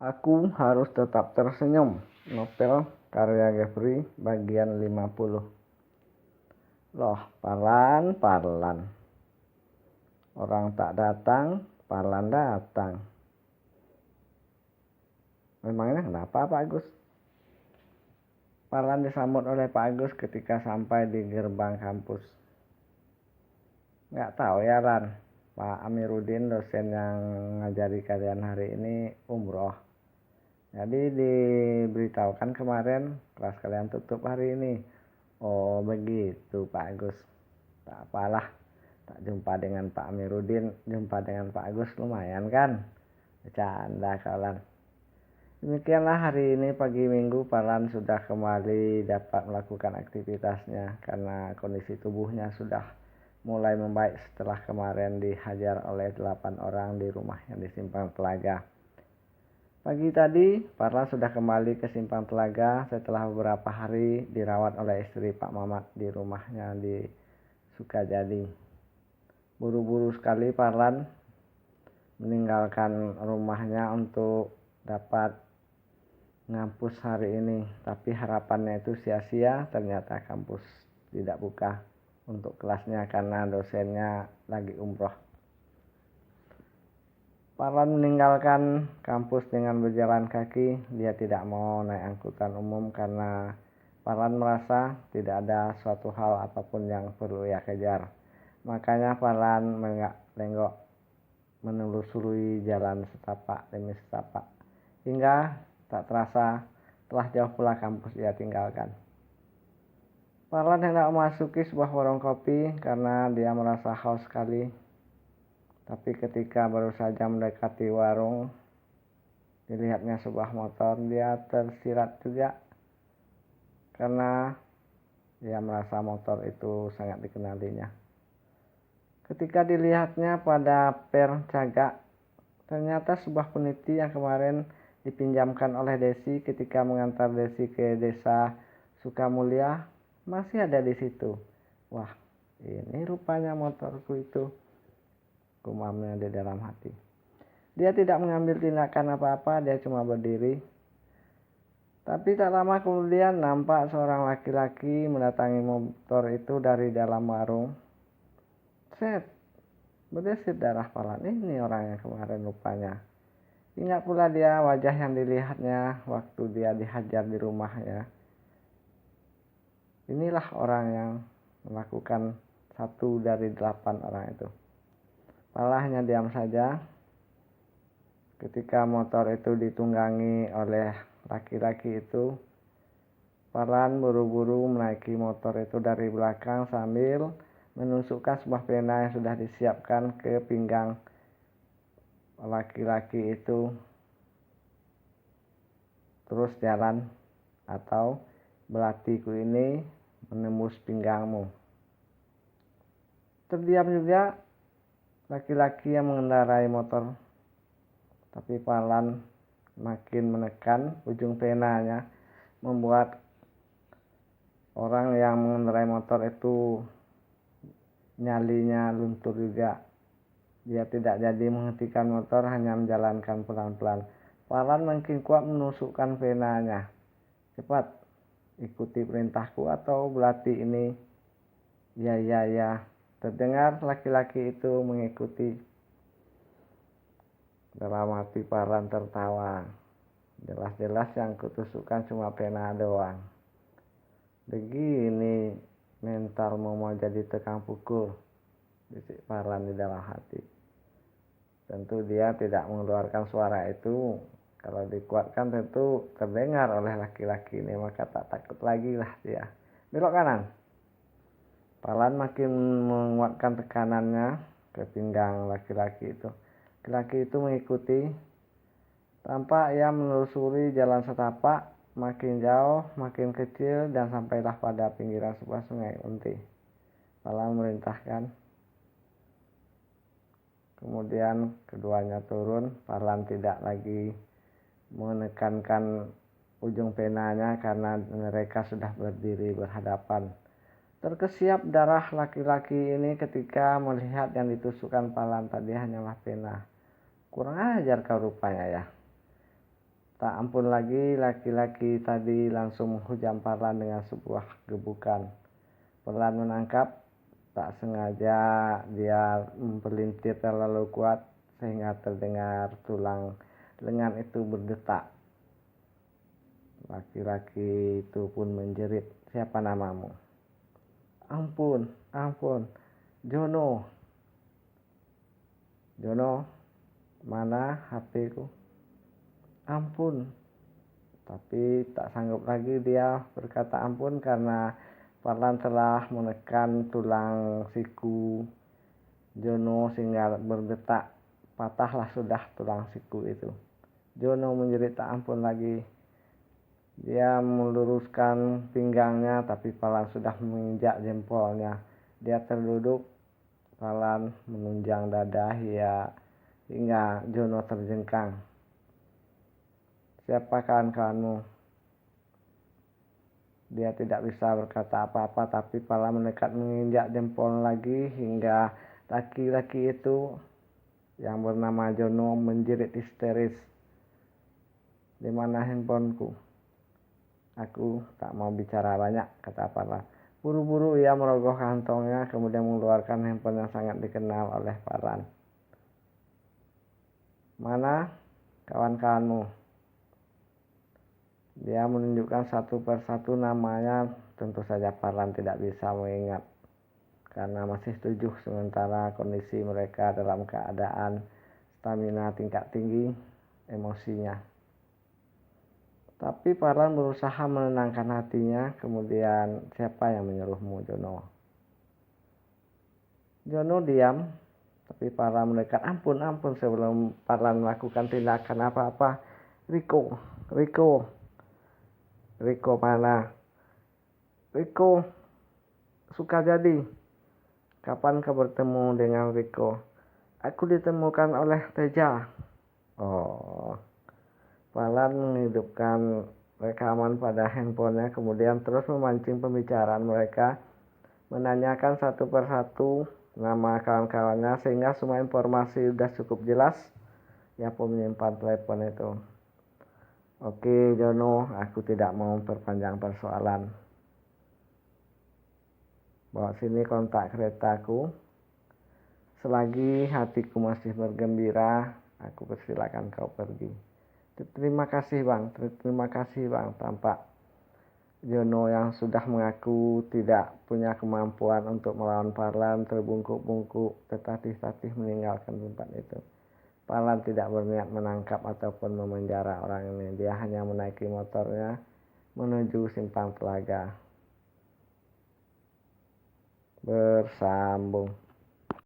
Aku harus tetap tersenyum. Novel karya Geoffrey bagian 50. Loh, Parlan. Orang tak datang, Parlan datang. Memangnya kenapa Pak Agus? Parlan disambut oleh Pak Agus ketika sampai di gerbang kampus. Nggak tahu ya Lan, Pak Amiruddin dosen yang ngajari kalian hari ini umroh. Jadi diberitahukan kemarin kelas kalian tutup hari ini. Oh begitu Pak Agus. Tak apalah, tak jumpa dengan Pak Amiruddin, jumpa dengan Pak Agus lumayan kan? Bercanda kawan. Demikianlah hari ini pagi minggu Parlan sudah kembali dapat melakukan aktivitasnya karena kondisi tubuhnya sudah mulai membaik setelah kemarin dihajar oleh 8 orang di rumah yang di Simpang Telaga. Pagi tadi Parlan sudah kembali ke Simpang Telaga setelah beberapa hari dirawat oleh istri Pak Mamat di rumahnya di Sukajadi. Buru-buru sekali Parlan meninggalkan rumahnya untuk dapat ngampus hari ini, tapi harapannya itu sia-sia. Ternyata kampus tidak buka untuk kelasnya karena dosennya lagi umroh. Parlan meninggalkan kampus dengan berjalan kaki. Dia tidak mau naik angkutan umum karena Parlan merasa tidak ada suatu hal apapun yang perlu ia kejar. Makanya Parlan menenggak menelusuri jalan setapak demi setapak hingga tak terasa telah jauh pula kampus ia tinggalkan. Parlan hendak memasuki sebuah warung kopi karena dia merasa haus sekali. Tapi ketika baru saja mendekati warung, dilihatnya sebuah motor. Dia tersirat juga karena dia merasa motor itu sangat dikenalinya. Ketika dilihatnya pada per cagak, ternyata sebuah peniti yang kemarin dipinjamkan oleh Desi ketika mengantar Desi ke desa Sukamulya masih ada di situ. Wah, ini rupanya motorku itu, gumamnya di dalam hati. Dia tidak mengambil tindakan apa-apa, dia cuma berdiri. Tapi tak lama kemudian nampak seorang laki-laki mendatangi motor itu dari dalam warung. Set, berdesit darah Parlan. Ini orang yang kemarin rupanya. Ingat pula dia wajah yang dilihatnya waktu dia dihajar di rumahnya. Inilah orang yang melakukan 1 dari 8 orang itu. Parlan hanya diam saja ketika motor itu ditunggangi oleh laki-laki itu. Parlan buru-buru menaiki motor itu dari belakang sambil menusukkan sebuah pena yang sudah disiapkan ke pinggang laki-laki itu. Terus jalan, atau belatiku ini menembus pinggangmu. Terdiam juga laki-laki yang mengendarai motor. Tapi Parlan makin menekan ujung penanya, membuat orang yang mengendarai motor itu nyalinya luntur juga. Dia tidak jadi menghentikan motor, hanya menjalankan pelan-pelan. Parlan makin kuat menusukkan penanya. Cepat, ikuti perintahku atau belati ini. Ya. Terdengar laki-laki itu mengikuti. Dalam hati Parlan tertawa. Jelas-jelas yang kutusukkan cuma pena doang. Begini mentalmu mau jadi tukang pukul, bisik Parlan di dalam hati. Tentu dia tidak mengeluarkan suara itu. Kalau dikuatkan tentu terdengar oleh laki-laki ini, maka tak takut lagi lah dia. Belok kanan. Parlan makin menguatkan tekanannya ke pinggang laki-laki itu. Laki-laki itu mengikuti. Tampak ia menelusuri jalan setapak, makin jauh, makin kecil, dan sampailah pada pinggiran sebuah sungai Unti. Parlan merintahkan. Kemudian keduanya turun. Parlan tidak lagi menekankan ujung penanya karena mereka sudah berdiri berhadapan. Terkesiap darah laki-laki ini ketika melihat yang ditusukkan Parlan tadi hanyalah pena. Kurang ajar kau rupanya ya. Tak ampun lagi, laki-laki tadi langsung menghujam Parlan dengan sebuah gebukan. Parlan menangkap, tak sengaja dia mempelintir terlalu kuat sehingga terdengar tulang lengan itu berdetak. Laki-laki itu pun menjerit, "Siapa namamu?" "Ampun, ampun, Jono." "Jono, mana HP-ku?" "Ampun." Tapi tak sanggup lagi dia berkata ampun karena Parlan telah menekan tulang siku Jono sehingga berdetak. Patahlah sudah tulang siku itu. Jono menjerit tak ampun lagi. Dia meluruskan pinggangnya tapi Parlan sudah menginjak jempolnya. Dia terduduk, Parlan menunjang dada hingga Jono terjengkang. "Siapa kawan-kawanmu?" Dia tidak bisa berkata apa-apa, tapi Parlan mendekat menginjak jempol lagi hingga laki-laki itu yang bernama Jono menjerit histeris, "Di mana handphoneku?" "Aku tak mau bicara banyak," kata Parlan. Buru-buru ia merogoh kantongnya, kemudian mengeluarkan handphone yang sangat dikenal oleh Parlan. "Mana kawan-kawanmu?" Dia menunjukkan satu persatu namanya. Tentu saja Parlan tidak bisa mengingat karena masih 7, sementara kondisi mereka dalam keadaan stamina tingkat tinggi emosinya. Tapi Parlan berusaha menenangkan hatinya. Kemudian, "Siapa yang menyuruhmu, Jono?" Jono diam, tapi Parlan mendekat. "Ampun, ampun." Sebelum Parlan melakukan tindakan apa-apa, Riko mana?" "Riko Sukajadi." "Kapan kau bertemu dengan Riko?" "Aku ditemukan oleh Teja." Oh. Parlan menghidupkan rekaman pada handphonenya, kemudian terus memancing pembicaraan mereka, menanyakan satu persatu nama kawan-kawannya sehingga semua informasi sudah cukup jelas. Ia pun menyimpan telepon itu. "Oke Jono, aku tidak mau memperpanjang persoalan. Bawa sini kontak keretaku. Selagi hatiku masih bergembira, aku persilakan kau pergi." Terima kasih bang. Tampak Jono yang sudah mengaku tidak punya kemampuan untuk melawan Parlan terbungkuk-bungkuk tertatih-tatih meninggalkan tempat itu. Parlan tidak berniat menangkap ataupun memenjara orang ini. Dia hanya menaiki motornya menuju simpang telaga. Bersambung.